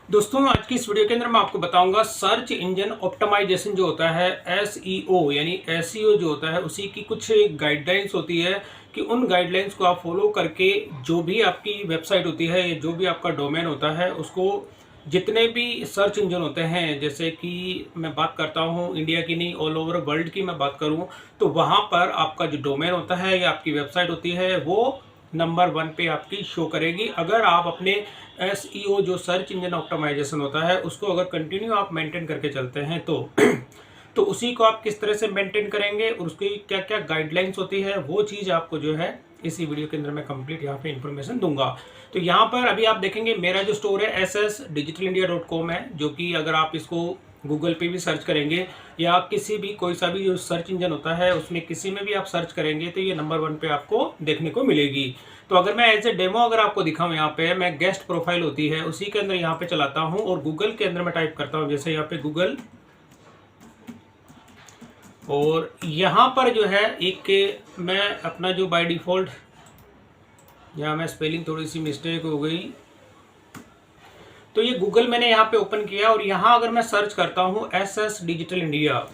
दोस्तों आज की इस वीडियो के अंदर मैं आपको बताऊंगा सर्च इंजन ऑप्टिमाइजेशन जो होता है एसईओ यानी एसईओ जो होता है उसी की कुछ गाइडलाइंस होती है कि उन गाइडलाइंस को आप फॉलो करके जो भी आपकी वेबसाइट होती है या जो भी आपका डोमेन होता है उसको जितने भी सर्च इंजन होते हैं, जैसे कि मैं बात करता हूँ इंडिया की नहीं ऑल ओवर वर्ल्ड की मैं बात करूँ, तो वहाँ पर आपका जो डोमेन होता है या आपकी वेबसाइट होती है वो नंबर 1 पे आपकी शो करेगी। अगर आप अपने एसईओ जो सर्च इंजन ऑप्टिमाइजेशन होता है उसको अगर कंटिन्यू आप मेंटेन करके चलते हैं तो तो उसी को आप किस तरह से मेंटेन करेंगे और उसकी क्या क्या गाइडलाइंस होती है वो चीज़ आपको जो है इसी वीडियो के अंदर मैं कंप्लीट यहाँ पे इन्फॉर्मेशन दूंगा। तो यहाँ पर अभी आप देखेंगे मेरा जो स्टोर है ssdigitalindia.com है, जो कि अगर आप इसको गूगल पे भी सर्च करेंगे या किसी भी कोई सा भी जो सर्च इंजन होता है उसमें किसी में भी आप सर्च करेंगे तो ये नंबर 1 पे आपको देखने को मिलेगी। तो अगर मैं एज ए डेमो अगर आपको दिखाऊं, यहाँ पे मैं गेस्ट प्रोफाइल होती है उसी के अंदर यहाँ पे चलाता हूँ और गूगल के अंदर मैं टाइप करता हूँ, जैसे यहाँ पे गूगल, और यहाँ पर जो है एक मैं अपना जो बाय डिफ़ॉल्ट, यहाँ मैं स्पेलिंग थोड़ी सी मिस्टेक हो गई, तो ये गूगल मैंने यहाँ पे ओपन किया और यहाँ अगर मैं सर्च करता हूँ SS डिजिटल इंडिया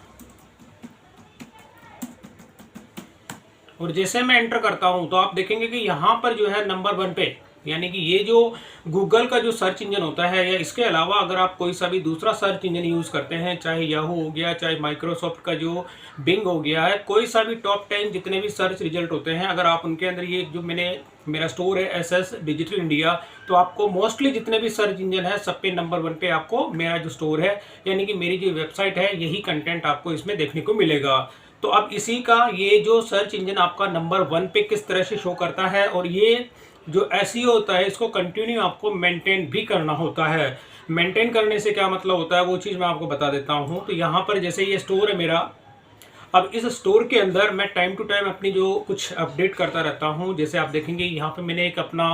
और जैसे मैं एंटर करता हूँ तो आप देखेंगे कि यहाँ पर जो है नंबर 1 पे, यानी कि ये जो गूगल का जो सर्च इंजन होता है या इसके अलावा अगर आप कोई सा भी दूसरा सर्च इंजन यूज़ करते हैं, चाहे याहू हो गया, चाहे माइक्रोसॉफ्ट का जो बिंग हो गया है, कोई सा भी टॉप 10 जितने भी सर्च रिजल्ट होते हैं, अगर आप उनके अंदर ये जो मेरा स्टोर है SS डिजिटल इंडिया, तो आपको मोस्टली जितने भी सर्च इंजन है सब पे नंबर 1 पे आपको मेरा जो स्टोर है यानी कि मेरी जो वेबसाइट है यही कंटेंट आपको इसमें देखने को मिलेगा। तो अब इसी का ये जो सर्च इंजन आपका नंबर 1 पे किस तरह से शो करता है और ये जो एसईओ होता है इसको कंटिन्यू आपको मेंटेन भी करना होता है। मेंटेन करने से क्या मतलब होता है वो चीज़ मैं आपको बता देता हूँ। तो यहाँ पर जैसे ये स्टोर है मेरा, अब इस स्टोर के अंदर मैं टाइम टू टाइम अपनी जो कुछ अपडेट करता रहता हूँ। जैसे आप देखेंगे यहाँ पे मैंने एक अपना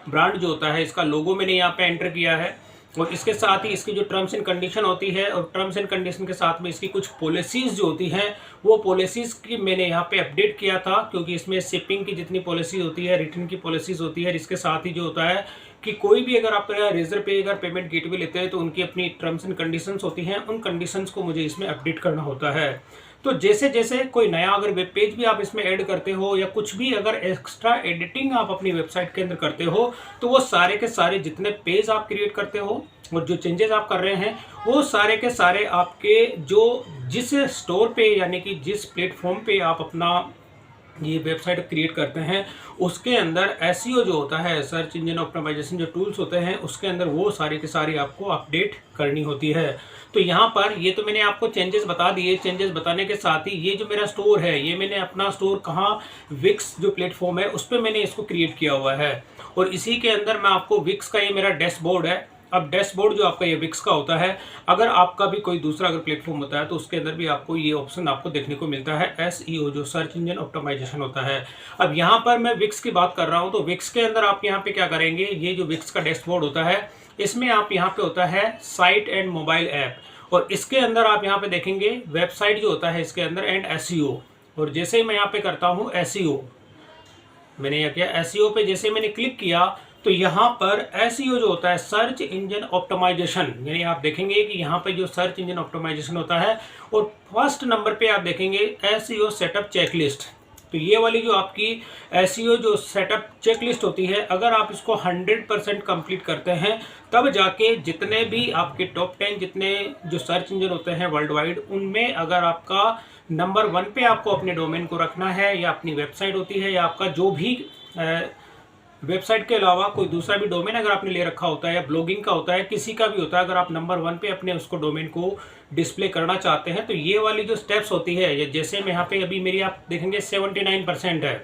ब्रांड जो होता है इसका लोगो मैंने यहाँ पे एंटर किया है और इसके साथ ही इसकी जो टर्म्स एंड कंडीशन होती है और टर्म्स एंड कंडीशन के साथ में इसकी कुछ पॉलिसीज़ जो होती हैं वो पॉलिसीज़ की मैंने यहाँ पे अपडेट किया था, क्योंकि इसमें शिपिंग की जितनी पॉलिसी होती है, रिटर्न की पॉलिसीज़ होती है, इसके साथ ही जो होता है कि कोई भी अगर आप रेजर पे अगर पेमेंट गेटवे लेते हैं तो उनकी अपनी टर्म्स एंड कंडीशंस होती हैं, उन कंडीशंस को मुझे इसमें अपडेट करना होता है। तो जैसे जैसे कोई नया अगर वेब पेज भी आप इसमें ऐड करते हो या कुछ भी अगर एक्स्ट्रा एडिटिंग आप अपनी वेबसाइट के अंदर करते हो तो वो सारे के सारे जितने पेज आप क्रिएट करते हो और जो चेंजेस आप कर रहे हैं वो सारे के सारे आपके जो जिस स्टोर पे यानी कि जिस प्लेटफॉर्म पे आप अपना ये वेबसाइट क्रिएट करते हैं उसके अंदर एसईओ जो होता है, सर्च इंजन ऑप्टिमाइजेशन जो टूल्स होते हैं, उसके अंदर वो सारी की सारी आपको अपडेट करनी होती है। तो यहाँ पर ये तो मैंने आपको चेंजेस बता दिए। चेंजेस बताने के साथ ही ये जो मेरा स्टोर है ये मैंने अपना स्टोर कहाँ, विक्स जो प्लेटफॉर्म है उस पर मैंने इसको क्रिएट किया हुआ है और इसी के अंदर मैं आपको विक्स का ये मेरा डैशबोर्ड है। अब डैशबोर्ड जो आपका ये विक्स का होता है, अगर आपका भी कोई दूसरा अगर प्लेटफॉर्म होता है तो उसके अंदर भी आपको ये ऑप्शन आपको देखने को मिलता है, एसईओ जो सर्च इंजन ऑप्टिमाइजेशन होता है। अब यहाँ पर मैं विक्स की बात कर रहा हूँ तो विक्स के अंदर आप यहाँ पे क्या करेंगे, ये जो विक्स का डैशबोर्ड होता है इसमें आप यहाँ पे होता है साइट एंड मोबाइल ऐप और इसके अंदर आप यहाँ पे देखेंगे वेबसाइट जो होता है इसके अंदर एंड एसईओ। और जैसे ही मैं यहाँ पे करता हूँ एसईओ, मैंने यह किया एसईओ पे जैसे मैंने क्लिक किया तो यहाँ पर एसईओ जो होता है सर्च इंजन ऑप्टिमाइजेशन, यानी आप देखेंगे कि यहाँ पे जो सर्च इंजन ऑप्टिमाइजेशन होता है और फर्स्ट नंबर पे आप देखेंगे एसईओ सेटअप चेकलिस्ट। तो ये वाली जो आपकी एसईओ जो सेटअप चेकलिस्ट होती है, अगर आप इसको 100% कंप्लीट करते हैं तब जाके जितने भी आपके टॉप 10 जितने जो सर्च इंजन होते हैं वर्ल्ड वाइड, उनमें अगर आपका नंबर 1 पे आपको अपने डोमेन को रखना है या अपनी वेबसाइट होती है या आपका जो भी वेबसाइट के अलावा कोई दूसरा भी डोमेन अगर आपने ले रखा होता है या ब्लॉगिंग का होता है, किसी का भी होता है, अगर आप नंबर 1 पे अपने उसको डोमेन को डिस्प्ले करना चाहते हैं तो ये वाली जो स्टेप्स होती है, जैसे मैं यहाँ पे अभी मेरी आप देखेंगे 79% है,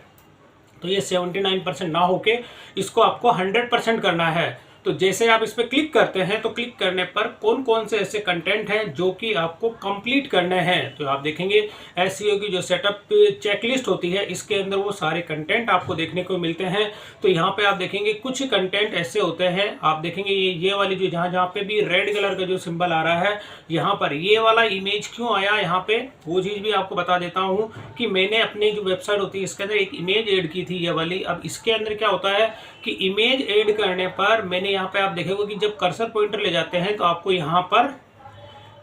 तो ये 79% ना होके इसको आपको 100% करना है। तो जैसे आप इस पर क्लिक करते हैं तो क्लिक करने पर कौन कौन से ऐसे कंटेंट हैं जो कि आपको कंप्लीट करने हैं, तो आप देखेंगे एसईओ की जो सेटअप चेकलिस्ट होती है इसके अंदर वो सारे कंटेंट आपको देखने को मिलते हैं। तो यहाँ पे आप देखेंगे कुछ कंटेंट ऐसे होते हैं, आप देखेंगे ये वाली जो जहाँ जहाँ पे भी रेड कलर का जो सिंबल आ रहा है यहाँ पर ये वाला इमेज क्यों आया, यहाँ पे वो चीज़ भी आपको बता देता हूँ कि मैंने अपनी जो वेबसाइट होती है इसके अंदर एक इमेज ऐड की थी ये वाली। अब इसके अंदर क्या होता है कि इमेज ऐड करने पर मैंने यहाँ पे आप देखेंगे कि जब कर्सर पॉइंटर ले जाते हैं तो आपको यहाँ पर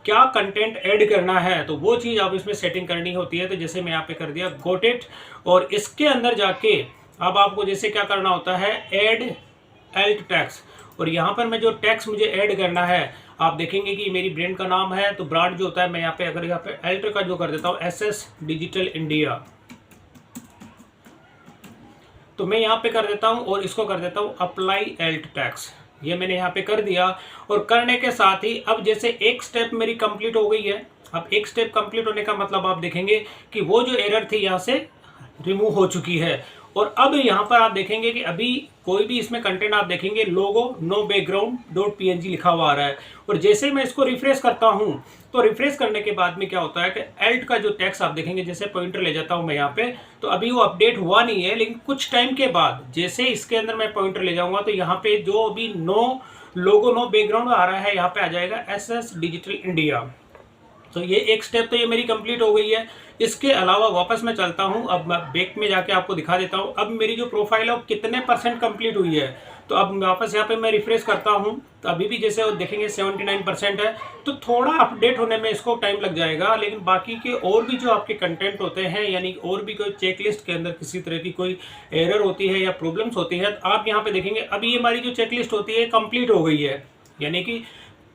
क्या कंटेंट ऐड करना है, तो वो चीज़ आप इसमें सेटिंग करनी होती है। तो जैसे मैं यहाँ पे कर दिया गोट इट, और इसके अंदर जाके अब आपको जैसे क्या करना होता है, ऐड एल्ट टैक्स। और यहाँ पर मैं जो टैक्स मुझे ऐड करना है, आप देखेंगे कि मेरी ब्रांड का नाम है, तो ब्रांड जो होता है मैं यहाँ पे अगर यहाँ पे एल्ट का जो कर देता हूँ SS डिजिटल इंडिया, तो मैं यहाँ पे कर देता हूँ और इसको कर देता हूँ अप्लाई एल्ट टैक्स। ये मैंने यहाँ पे कर दिया, और करने के साथ ही अब जैसे एक स्टेप मेरी कंप्लीट हो गई है। अब एक स्टेप कंप्लीट होने का मतलब आप देखेंगे कि वो जो एरर थी यहाँ से रिमूव हो चुकी है। और अब यहाँ पर आप देखेंगे कि अभी कोई भी इसमें कंटेंट आप देखेंगे लोगो नो बैकग्राउंड डॉट PNG लिखा हुआ आ रहा है। और जैसे ही मैं इसको रिफ्रेश करता हूँ, तो रिफ्रेश करने के बाद में क्या होता है कि एल्ट का जो टेक्स्ट आप देखेंगे, जैसे पॉइंटर ले जाता हूँ मैं यहाँ पे, तो अभी वो अपडेट हुआ नहीं है, लेकिन कुछ टाइम के बाद जैसे इसके अंदर मैं पॉइंटर ले जाऊंगा तो यहाँ पे जो अभी नो लोगो नो बैकग्राउंड आ रहा है, यहाँ पे आ जाएगा SS डिजिटल इंडिया। तो ये एक स्टेप तो ये मेरी कंप्लीट हो गई है। इसके अलावा वापस मैं चलता हूँ, अब मैं बैक में जाके आपको दिखा देता हूँ अब मेरी जो प्रोफाइल है वो कितने % कंप्लीट हुई है। तो अब वापस यहाँ पे मैं रिफ्रेश करता हूँ, तो अभी भी जैसे वो देखेंगे 79% है। तो थोड़ा अपडेट होने में इसको टाइम लग जाएगा, लेकिन बाकी के और भी जो आपके कंटेंट होते हैं, यानी और भी कोई चेकलिस्ट के अंदर किसी तरह की कोई एरर होती है या प्रॉब्लम्स होती है, तो आप यहाँ पे देखेंगे अभी हमारी जो चेकलिस्ट होती है कंप्लीट हो गई है। यानी कि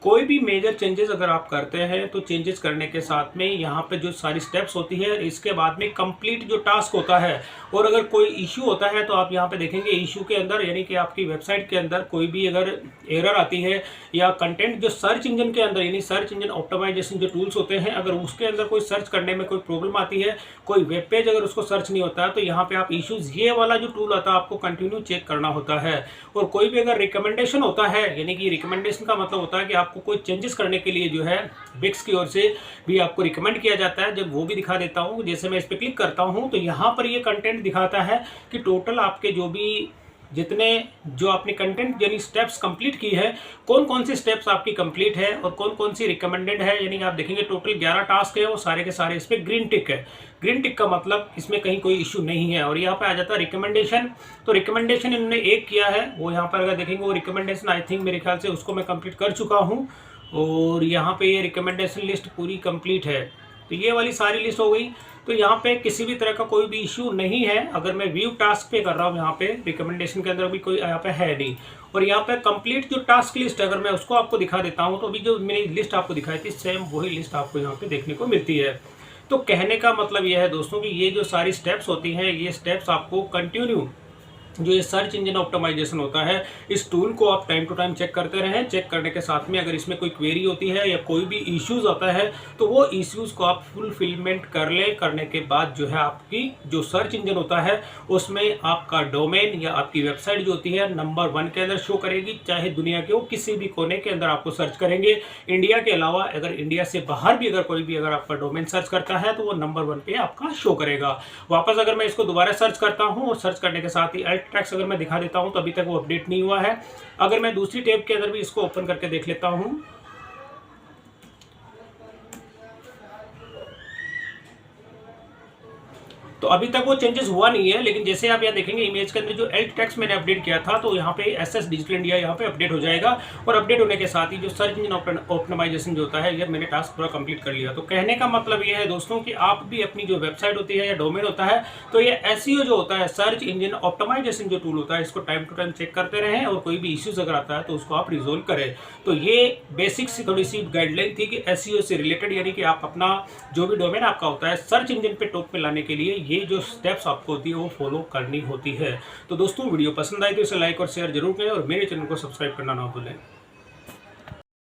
कोई भी मेजर चेंजेस अगर आप करते हैं तो चेंजेस करने के साथ में यहाँ पे जो सारी स्टेप्स होती है, इसके बाद में कंप्लीट जो टास्क होता है। और अगर कोई इशू होता है तो आप यहाँ पे देखेंगे इशू के अंदर, यानी कि आपकी वेबसाइट के अंदर कोई भी अगर एरर आती है या कंटेंट जो सर्च इंजन के अंदर, यानी सर्च इंजन ऑप्टिमाइजेशन जो टूल्स होते हैं, अगर उसके अंदर कोई सर्च करने में कोई प्रॉब्लम आती है, कोई वेब पेज अगर उसको सर्च नहीं होता है, तो यहाँ पे आप इशूज़, ये वाला जो टूल आता है आपको कंटिन्यू चेक करना होता है। और कोई भी अगर रिकमेंडेशन होता है, यानी कि रिकमेंडेशन का मतलब होता है कि आपको कोई चेंजेस करने के लिए जो है विक्स की ओर से भी आपको रिकमेंड किया जाता है, जब वो भी दिखा देता हूँ। जैसे मैं इस पर क्लिक करता हूँ तो यहाँ पर ये कंटेंट दिखाता है कि टोटल आपके जो भी जितने जो आपने कंटेंट यानी स्टेप्स कंप्लीट की है, कौन कौन सी स्टेप्स आपकी कंप्लीट है और कौन कौन सी रिकमेंडेड है। यानी आप देखेंगे टोटल 11 टास्क है, वो सारे के सारे इस पर ग्रीन टिक है। ग्रीन टिक का मतलब इसमें कहीं कोई इशू नहीं है। और यहाँ पे आ जाता है रिकमेंडेशन, तो रिकमेंडेशन इन्होंने एक किया है, वो यहाँ पर अगर देखेंगे वो रिकमेंडेशन आई थिंक मेरे ख्याल से उसको मैं कंप्लीट कर चुका हूँ। और यहाँ पे ये रिकमेंडेशन लिस्ट पूरी कंप्लीट है, तो ये वाली सारी लिस्ट हो गई। तो यहाँ पे किसी भी तरह का कोई भी इशू नहीं है। अगर मैं व्यू टास्क पे कर रहा हूँ, यहाँ पे रिकमेंडेशन के अंदर भी कोई यहाँ पे है नहीं। और यहाँ पे कंप्लीट जो टास्क लिस्ट है, अगर मैं उसको आपको दिखा देता हूँ, तो अभी जो मैंने लिस्ट आपको दिखाई थी सेम वही लिस्ट आपको यहाँ पे देखने को मिलती है। तो कहने का मतलब यह है दोस्तों कि ये जो सारी स्टेप्स होती हैं, ये स्टेप्स आपको कंटिन्यू जो ये सर्च इंजन ऑप्टिमाइजेशन होता है, इस टूल को आप टाइम टू टाइम चेक करते रहें। चेक करने के साथ में अगर इसमें कोई क्वेरी होती है या कोई भी इश्यूज आता है, तो वो इश्यूज को आप फुलफिलमेंट कर ले। करने के बाद जो है आपकी जो सर्च इंजन होता है उसमें आपका डोमेन या आपकी वेबसाइट जो होती है नंबर 1 के अंदर शो करेगी। चाहे दुनिया के वो किसी भी कोने के अंदर आपको सर्च करेंगे, इंडिया के अलावा अगर इंडिया से बाहर भी अगर कोई भी अगर आपका डोमेन सर्च करता है तो वो नंबर 1 पे आपका शो करेगा। वापस अगर मैं इसको दोबारा सर्च करता हूँ और सर्च करने के साथ ही टैक्स अगर मैं दिखा देता हूं, तो अभी तक वो अपडेट नहीं हुआ है। अगर मैं दूसरी टैब के अंदर भी इसको ओपन करके देख लेता हूं, तो अभी तक वो चेंजेस हुआ नहीं है। लेकिन जैसे आप यहाँ देखेंगे इमेज के अंदर जो एल्ट टेक्स्ट मैंने अपडेट किया था, तो यहाँ पे SS डिजिटल इंडिया यहाँ पे अपडेट हो जाएगा। और अपडेट होने के साथ ही जो सर्च इंजन ऑप्टिमाइजेशन जो होता है, ये मैंने टास्क पूरा कंप्लीट कर लिया। तो कहने का मतलब ये है दोस्तों कि आप भी अपनी जो वेबसाइट होती है या डोमेन होता है, तो ये SEO जो होता है, सर्च इंजन ऑप्टिमाइजेशन जो टूल होता है, इसको टाइम टू टाइम चेक करते रहें। और कोई भी इश्यूज अगर आता है तो उसको आप रिजोल्व करें। तो ये बेसिक सी थोड़ी सी गाइडलाइन थी कि SEO से रिलेटेड, यानी कि आप अपना जो भी डोमेन आपका होता है सर्च इंजन पे टॉप पे लाने के लिए ये जो स्टेप्स आपको होती है वो फॉलो करनी होती है। तो दोस्तों वीडियो पसंद आई तो इसे लाइक और शेयर जरूर करें और मेरे चैनल को सब्सक्राइब करना ना भूलें।